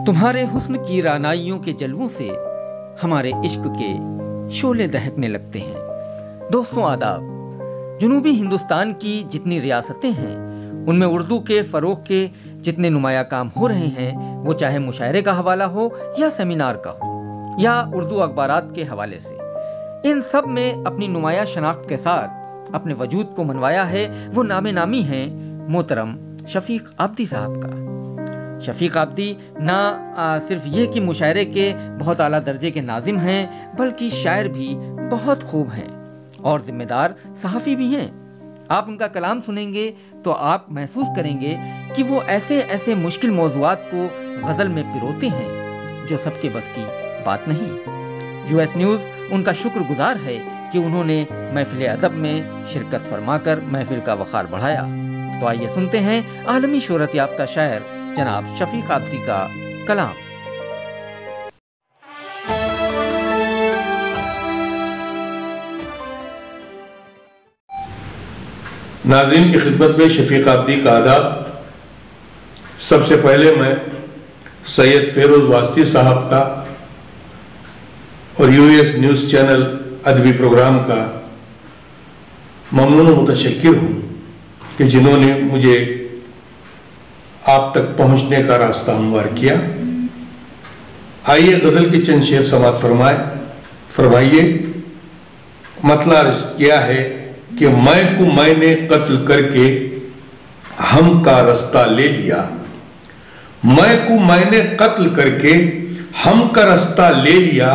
تمہارے حسن کی رعنائیوں کے جلووں سے ہمارے عشق کے شعلے دہکنے لگتے ہیں۔ دوستوں آداب، جنوبی ہندوستان کی جتنی ریاستیں ہیں ان میں اردو کے فروغ کے جتنے نمایاں کام ہو رہے ہیں، وہ چاہے مشاعرے کا حوالہ ہو یا سیمینار کا ہو یا اردو اخبارات کے حوالے سے، ان سب میں اپنی نمایاں شناخت کے ساتھ اپنے وجود کو منوایا ہے وہ نام نامی ہیں محترم شفیق عابدی صاحب کا۔ شفیق عابدی نہ صرف یہ کہ مشاعرے کے بہت اعلیٰ درجے کے ناظم ہیں، بلکہ شاعر بھی بہت خوب ہیں اور ذمہ دار صحافی بھی ہیں۔ آپ ان کا کلام سنیں گے تو آپ محسوس کریں گے کہ وہ ایسے مشکل موضوعات کو غزل میں پروتے ہیں جو سب کے بس کی بات نہیں۔ US نیوز ان کا شکر گزار ہے کہ انہوں نے محفل ادب میں شرکت فرما کر محفل کا وقار بڑھایا۔ تو آئیے سنتے ہیں عالمی شہرت یافتہ شاعر جناب شفیق عابدی کا کلام۔ ناظرین کی خدمت میں شفیق عابدی کا آداب۔ سب سے پہلے میں سید فیروز واسطی صاحب کا اور US نیوز چینل ادبی پروگرام کا ممنون و متشکر ہوں کہ جنہوں نے مجھے آپ تک پہنچنے کا راستہ ہموار کیا۔ آئیے غزل کی چند شعر سماعت فرمائیے۔ مطلع عرض کیا ہے کہ میں کو میں نے قتل کر کے ہم کا رستہ لے لیا، میں کو میں نے قتل کر کے ہم کا رستہ لے لیا،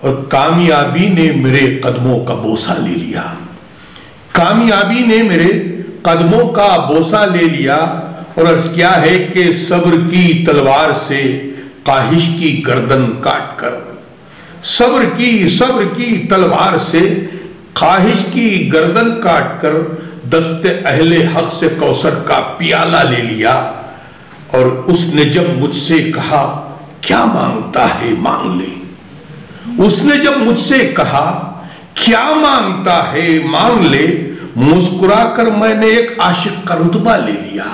اور کامیابی نے میرے قدموں کا بوسہ لے لیا، کامیابی نے میرے قدموں کا بوسہ لے لیا۔ اور عرض کیا ہے کہ صبر کی تلوار سے خواہش کی گردن کاٹ کر، صبر کی تلوار سے خواہش کی گردن کاٹ کر دست اہل حق سے کوثر کا پیالہ لے لیا۔ اور اس نے جب مجھ سے کہا کیا مانگتا ہے مانگ لے، اس نے جب مجھ سے کہا کیا مانگتا ہے مانگ لے، مسکرا کر میں نے ایک عاشق کا رتبہ لے لیا،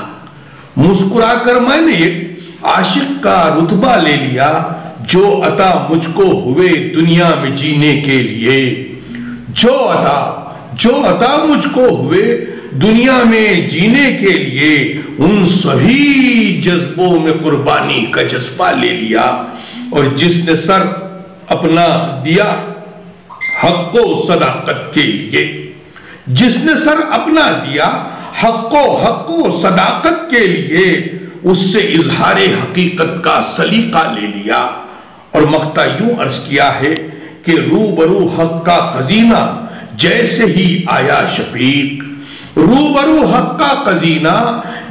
مسکرا کر میں نے ایک عاشق کا رتبہ لے لیا۔ جو عطا مجھ کو ہوئے دنیا میں جینے کے لیے، جو عطا مجھ کو ہوئے دنیا میں جینے کے لیے، ان سبھی جذبوں میں قربانی کا جذبہ لے لیا۔ اور جس نے سر اپنا دیا حق و صداقت کے لیے، جس نے سر اپنا دیا حق و صداقت کے لیے، اس سے اظہار حقیقت کا سلیقہ لے لیا۔ اور مقطع یوں عرض کیا ہے کہ روبرو حق کا خزینہ جیسے ہی آیا شفیق، روبرو حق کا خزینہ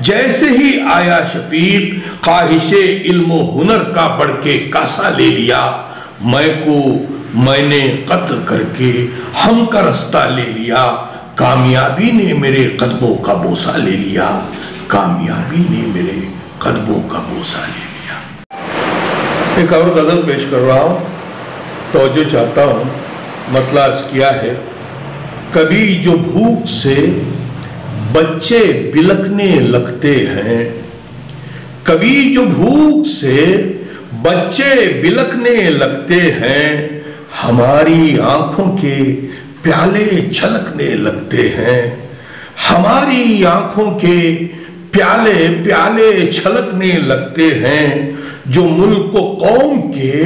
جیسے ہی آیا شفیق، خواہش علم و ہنر کا بڑھ کے کاسا لے لیا۔ میں نے قتل کر کے ہم کا رستہ لے لیا، کامیابی نے میرے قدموں کا بوسہ لے لیا، کامیابی نے میرے قدموں کا بوسہ لے لیا۔ ایک اور غزل پیش کر رہا ہوں، توجہ چاہتا ہوں۔ مطلع عرض کیا ہے، کبھی جو بھوک سے بچے بلکنے لگتے ہیں، کبھی جو بھوک سے بچے بلکنے لگتے ہیں، ہماری آنکھوں کے پیالے چھلکنے لگتے ہیں، ہماری آنکھوں کے پیالے چھلکنے لگتے ہیں۔ جو ملک و قوم کے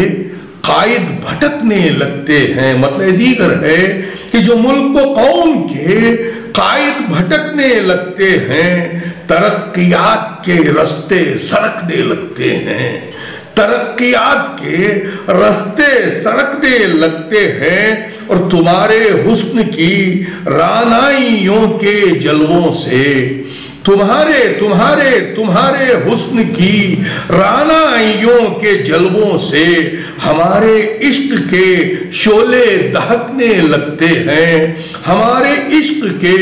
قائد بھٹکنے لگتے ہیں، مطلب دیگر ہے کہ جو ملک و قوم کے قائد بھٹکنے لگتے ہیں، ترقیات کے رستے سرکنے لگتے ہیں، ترقیات کے رستے سرکنے لگتے ہیں۔ اور تمہارے حسن کی رعنائیوں کے جلووں سے، تمہارے حسن کی رعنائیوں کے جلووں سے ہمارے عشق کے شعلے دہکنے لگتے ہیں، ہمارے عشق کے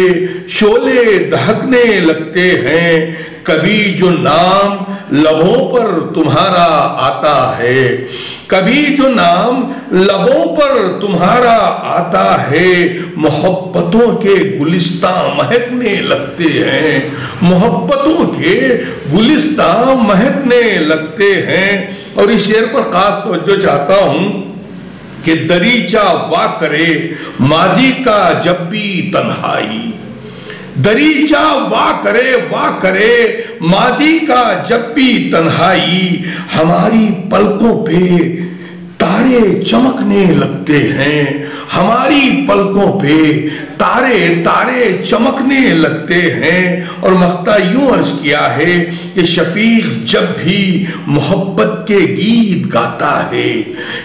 شعلے دہکنے لگتے ہیں۔ کبھی جو نام لبوں پر تمہارا آتا ہے، کبھی جو نام لبوں پر تمہارا آتا ہے، محبتوں کے گلستاں مہکنے لگتے ہیں، محبتوں کے گلستاں مہکنے لگتے ہیں۔ اور اس شعر پر خاص توجہ چاہتا ہوں کہ دریچہ وا کرے ماضی کا جب بھی تنہائی، دریچہ وا کرے ماضی کا جب بھی تنہائی، ہماری پلکوں پہ تارے چمکنے لگتے ہیں، ہماری پلکوں پہ تارے چمکنے لگتے ہیں۔ اور مقطع یوں عرض کیا ہے کہ شفیق جب بھی محبت کے گیت گاتا ہے،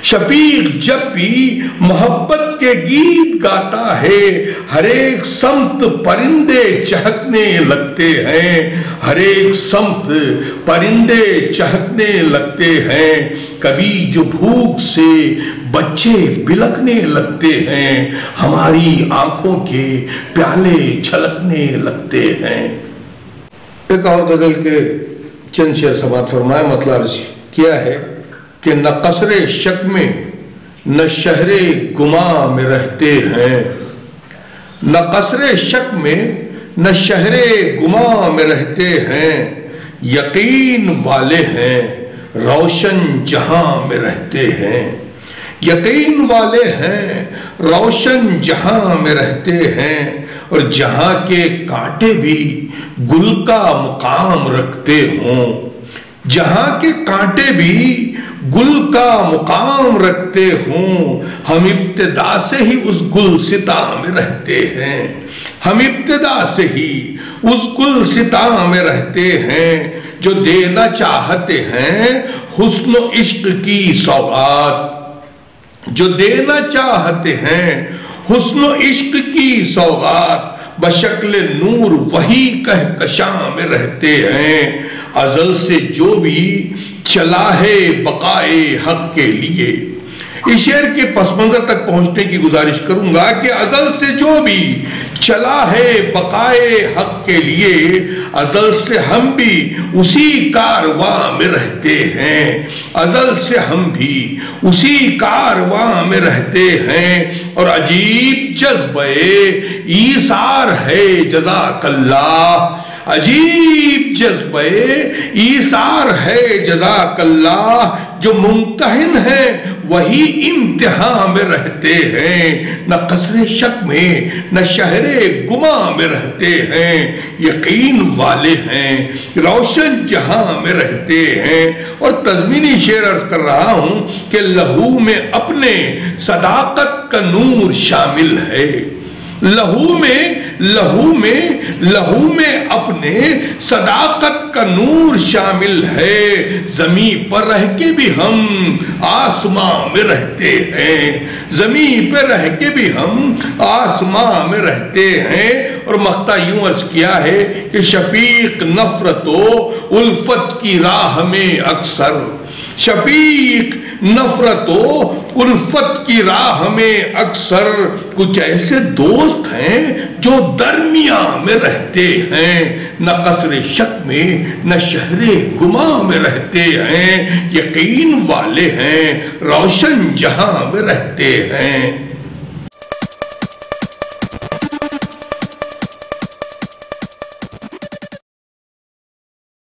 شفیق جب بھی محبت کے گیت گاتا ہے، ہر ایک سمت پرندے چہکنے لگتے ہیں، ہر ایک سمت پرندے چہکنے لگتے ہیں، کبھی جو بھوک سے بچے بلکنے لگتے ہیں، ہماری آنکھوں کے پیالے چھلکنے لگتے ہیں۔ ایک اور غزل کے چند شعر سماعت فرمائے۔ مطلب عرض کیا ہے کہ نہ قصر شک میں نہ شہر گماں میں رہتے ہیں، نہ قصر شک میں نہ شہر گماں میں رہتے ہیں، یقین والے ہیں روشن جہاں میں رہتے ہیں، یقین والے ہیں روشن جہاں میں رہتے ہیں، اور جہاں کے کانٹے بھی گل کا مقام رکھتے ہوں، جہاں کے کانٹے بھی گل کا مقام رکھتے ہوں، ہم ابتدا سے ہی اس گلستاں میں رہتے ہیں، ہم ابتدا سے ہی اس گلستاں میں رہتے ہیں، جو دینا چاہتے ہیں حسن و عشق کی سوغات، جو دینا چاہتے ہیں حسن و عشق کی سوغات، بشکل نور وہی کہکشاں میں رہتے ہیں، ازل سے جو بھی چلا ہے بقائے حق کے لیے۔ اس شعر کے پس منظر تک پہنچنے کی گزارش کروں گا کہ ازل سے جو بھی چلا ہے بقائے حق کے لیے، ازل سے ہم بھی اسی کارواں میں رہتے ہیں، ازل سے ہم بھی اسی کارواں میں رہتے ہیں، اور عجیب جذبہ ایثار ہے جزاک اللہ، عجیب جذبہ ایثار ہے جزاک اللہ، جو ممتحن ہے وہی امتحان میں رہتے ہیں، نہ قصر شک میں نہ شہر گماں میں رہتے ہیں، یقین والے ہیں روشن جہاں میں رہتے ہیں۔ اور تضمینی شعر عرض کر رہا ہوں کہ لہو میں اپنے صداقت کا نور شامل ہے، لہو میں اپنے صداقت کا نور شامل ہے، زمین پر رہ کے بھی ہم آسمان میں رہتے ہیں، زمین پر رہ کے بھی ہم آسمان میں رہتے ہیں۔ اور مقطع یوں عرض کیا ہے کہ شفیق نفرت و الفت کی راہ میں اکثر، شفیق نفرت و الفت کی راہ میں اکثر، کچھ ایسے دوست ہیں جو درمیان میں رہتے ہیں، نہ قصر شک میں نہ شہر گماں میں رہتے ہیں، یقین والے ہیں روشن جہاں میں رہتے ہیں۔